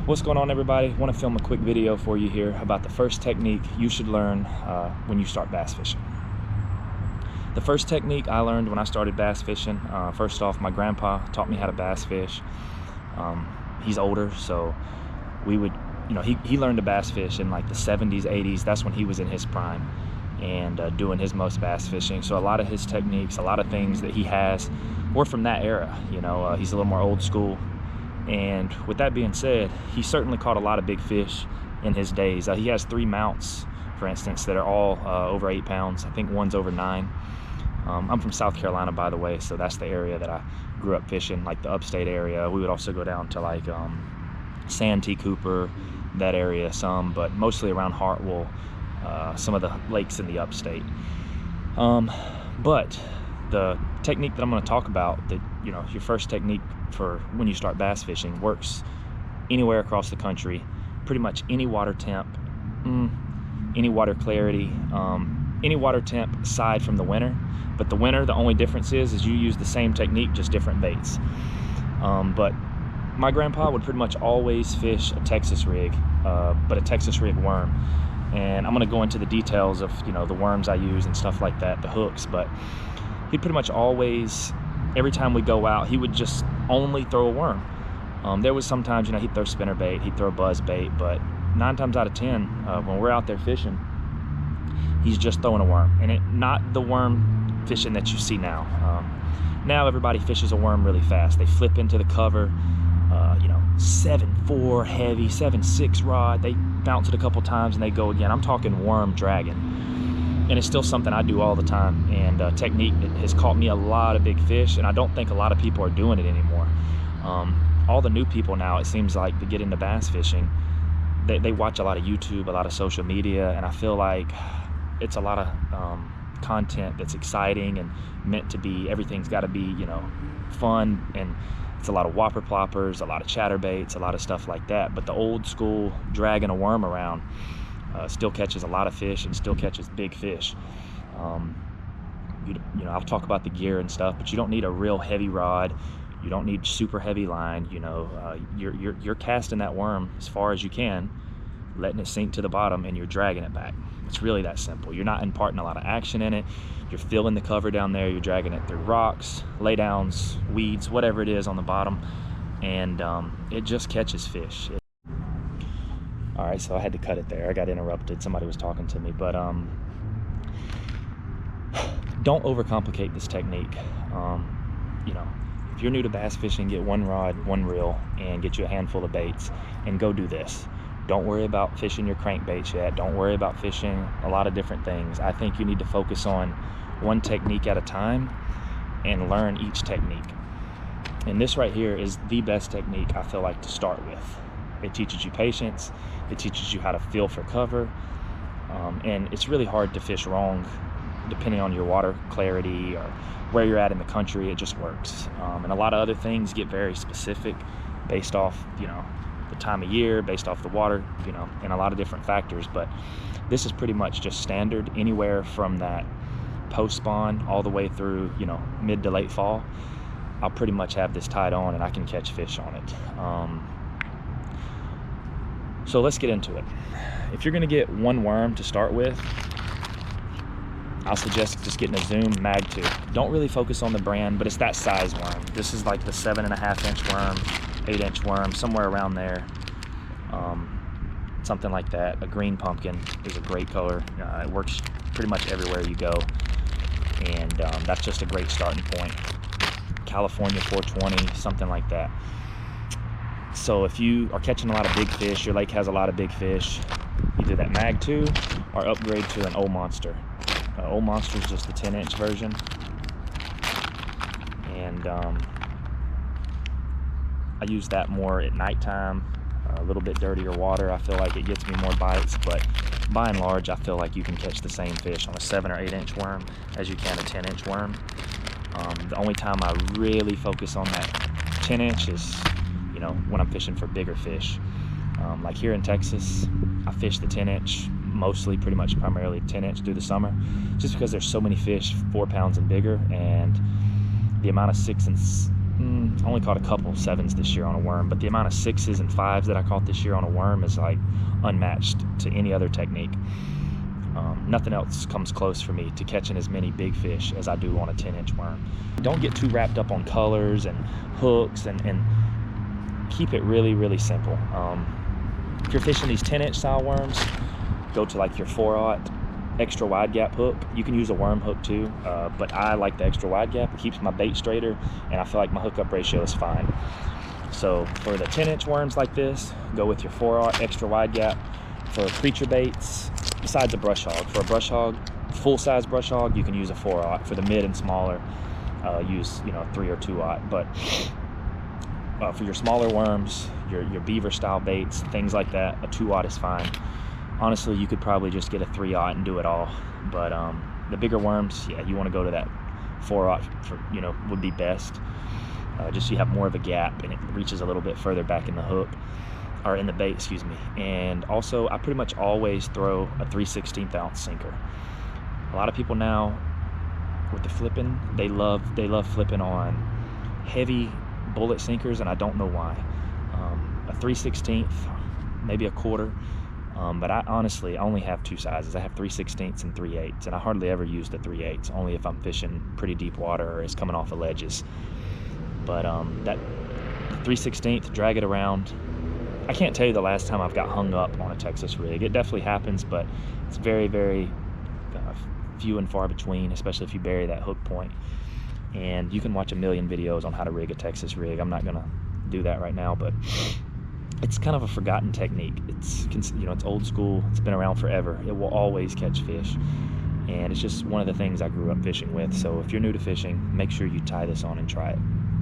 What's going on, everybody? I want to film a quick video for you here about the first technique you should learn when you start bass fishing. The first technique I learned when I started bass fishing, first off, my grandpa taught me how to bass fish. He's older, so we would, he learned to bass fish in like the 70s, 80s. That's when he was in his prime and doing his most bass fishing. So a lot of his techniques, a lot of things that he has were from that era. He's a little more old school. And with that being said, he certainly caught a lot of big fish in his days. He has 3 mounts, for instance, that are all over 8 pounds. I think one's over 9. I'm from South Carolina, by the way, so that's the area that I grew up fishing, like the upstate area. We would also go down to like Santee, Cooper, that area some, but mostly around Hartwell, some of the lakes in the upstate. But the technique that I'm going to talk about, that your first technique for when you start bass fishing, works anywhere across the country, pretty much any water temp, any water clarity, any water temp aside from the winter. But the winter, the only difference is you use the same technique, just different baits. But my grandpa would pretty much always fish a Texas rig, but a Texas rig worm. And I'm going to go into the details of the worms I use and stuff like that, the hooks. But he'd pretty much always, every time we go out, he would just only throw a worm. There was sometimes, he'd throw spinner bait, he'd throw buzz bait, but 9 times out of 10, when we're out there fishing, he's just throwing a worm. And not the worm fishing that you see now. Now everybody fishes a worm really fast. They flip into the cover, 7.4 heavy, 7.6 rod. They bounce it a couple times and they go again. I'm talking worm dragging. And it's still something I do all the time, and a technique that has caught me a lot of big fish, and I don't think a lot of people are doing it anymore. All the new people now, it seems like, to get into bass fishing, they watch a lot of YouTube, a lot of social media, and I feel like it's a lot of content that's exciting and meant to be, everything's got to be, fun, and it's a lot of whopper ploppers, a lot of chatterbaits, a lot of stuff like that. But the old school dragging a worm around still catches a lot of fish and still catches big fish. I'll talk about the gear and stuff, but you don't need a real heavy rod. You don't need super heavy line. You're casting that worm as far as you can, letting it sink to the bottom, and you're dragging it back. It's really that simple. You're not imparting a lot of action in it. You're filling the cover down there. You're dragging it through rocks, laydowns, weeds, whatever it is on the bottom, and it just catches fish. All right, so I had to cut it there. I got interrupted. Somebody was talking to me. But don't overcomplicate this technique. If you're new to bass fishing, get 1 rod, 1 reel, and get you a handful of baits, and go do this. Don't worry about fishing your crankbaits yet. Don't worry about fishing a lot of different things. I think you need to focus on one technique at a time and learn each technique. And this right here is the best technique I feel like to start with. It teaches you patience. It teaches you how to feel for cover. And it's really hard to fish wrong depending on your water clarity or where you're at in the country. It just works. And a lot of other things get very specific based off, the time of year, based off the water, and a lot of different factors. But this is pretty much just standard anywhere from that post spawn all the way through, mid to late fall. I'll pretty much have this tied on and I can catch fish on it. So let's get into it. If you're gonna get 1 worm to start with, I'll suggest just getting a Zoom Mag 2. Don't really focus on the brand, but it's that size worm. This is like the 7.5-inch worm, 8-inch worm, somewhere around there. Something like that. A green pumpkin is a great color. It works pretty much everywhere you go. And that's just a great starting point. California 420, something like that. So if you are catching a lot of big fish, your lake has a lot of big fish, either that Mag 2 or upgrade to an Old Monster. Old Monster is just the 10-inch version. And I use that more at nighttime, a little bit dirtier water. I feel like it gets me more bites, but by and large, I feel like you can catch the same fish on a 7 or 8-inch worm as you can a 10-inch worm. The only time I really focus on that 10-inch is when I'm fishing for bigger fish. Like here in Texas, I fish the 10-inch mostly, pretty much primarily 10-inch through the summer, just because there's so many fish 4 pounds and bigger, and the amount of 6 and I only caught a couple 7s this year on a worm, but the amount of 6s and 5s that I caught this year on a worm is like unmatched to any other technique. Nothing else comes close for me to catching as many big fish as I do on a 10-inch worm. Don't get too wrapped up on colors and hooks, and keep it really, really simple. If you're fishing these 10-inch style worms, go to like your 4/0 extra wide gap hook. You can use a worm hook too, but I like the extra wide gap. It keeps my bait straighter, and I feel like my hookup ratio is fine. So for the 10-inch worms like this, go with your 4/0 extra wide gap. For creature baits, besides a brush hog, for a brush hog, full-size brush hog, you can use a 4/0. For the mid and smaller, use 3 or 2/0. But for your smaller worms, your beaver style baits, things like that, a 2/0 is fine. Honestly, you could probably just get a 3/0 and do it all. But the bigger worms, yeah, you want to go to that 4/0 for, would be best. Just so you have more of a gap and it reaches a little bit further back in the hook, or in the bait, excuse me. And also, I pretty much always throw a 3/16 ounce sinker. A lot of people now, with the flipping, they love flipping on heavy bullet sinkers, and I don't know why. A 3/16, maybe a 1/4. But I honestly only have 2 sizes. I have 3/16 and 3/8, and I hardly ever use the 3/8, only if I'm fishing pretty deep water or it's coming off of ledges. But that 3/16, drag it around. I can't tell you the last time I've got hung up on a Texas rig. It definitely happens, but it's very, very few and far between, especially if you bury that hook point. And you can watch a million videos on how to rig a Texas rig. I'm not gonna do that right now, but it's kind of a forgotten technique. It's old school. It's been around forever. It will always catch fish, and it's just one of the things I grew up fishing with. So if you're new to fishing, make sure you tie this on and try it.